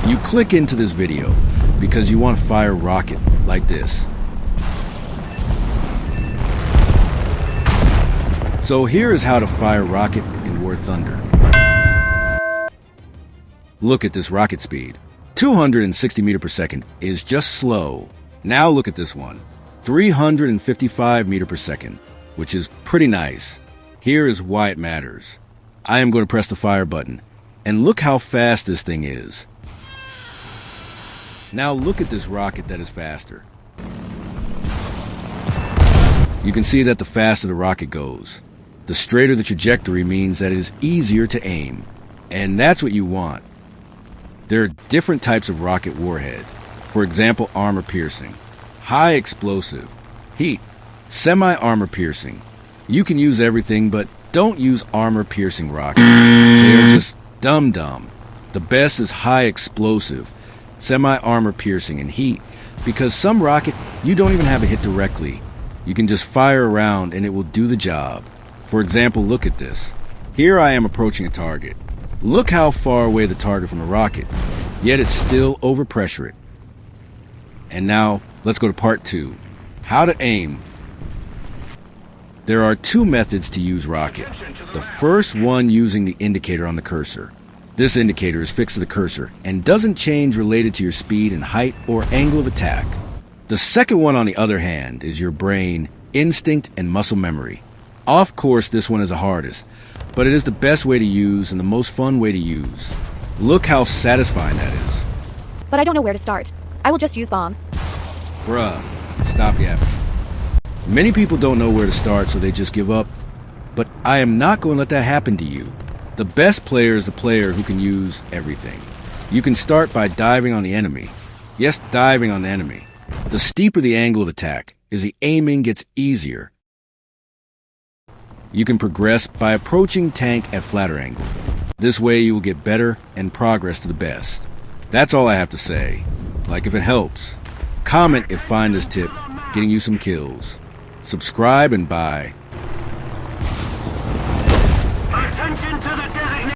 You click into this video because you want to fire a rocket like this. So here is how to fire a rocket in War Thunder. Look at this rocket speed. 260 meters per second is just slow. Now look at this one. 355 meters per second, which is pretty nice. Here is why it matters. I am going to press the fire button, and look how fast this thing is. Now look at this rocket that is faster. You can see that the faster the rocket goes, the straighter the trajectory means that it is easier to aim. And that's what you want. There are different types of rocket warhead. For example, armor piercing, high explosive, heat, semi-armor piercing. You can use everything, but don't use armor piercing rockets. They are just dumb. The best is high explosive, semi-armor piercing, and heat, because some rocket you don't even have a hit directly. You can just fire around and it will do the job. For example, look at this. Here I am approaching a target. Look how far away the target from the rocket, yet it's still overpressure it. And now let's go to part 2. How to aim. There are 2 methods to use rocket. The first one using the indicator on the cursor. This indicator is fixed to the cursor and doesn't change related to your speed and height or angle of attack. The second one, on the other hand, is your brain, instinct, and muscle memory. Of course, this one is the hardest, but it is the best way to use and the most fun way to use. Look how satisfying that is. But I don't know where to start. I will just use bomb. Bruh, stop yapping. Many people don't know where to start, so they just give up. But I am not going to let that happen to you. The best player is the player who can use everything. You can start by diving on the enemy. Yes, diving on the enemy. The steeper the angle of attack is, the aiming gets easier. You can progress by approaching tank at flatter angle. This way you will get better and progress to the best. That's all I have to say. Like if it helps. Comment if find this tip getting you some kills. Subscribe and bye.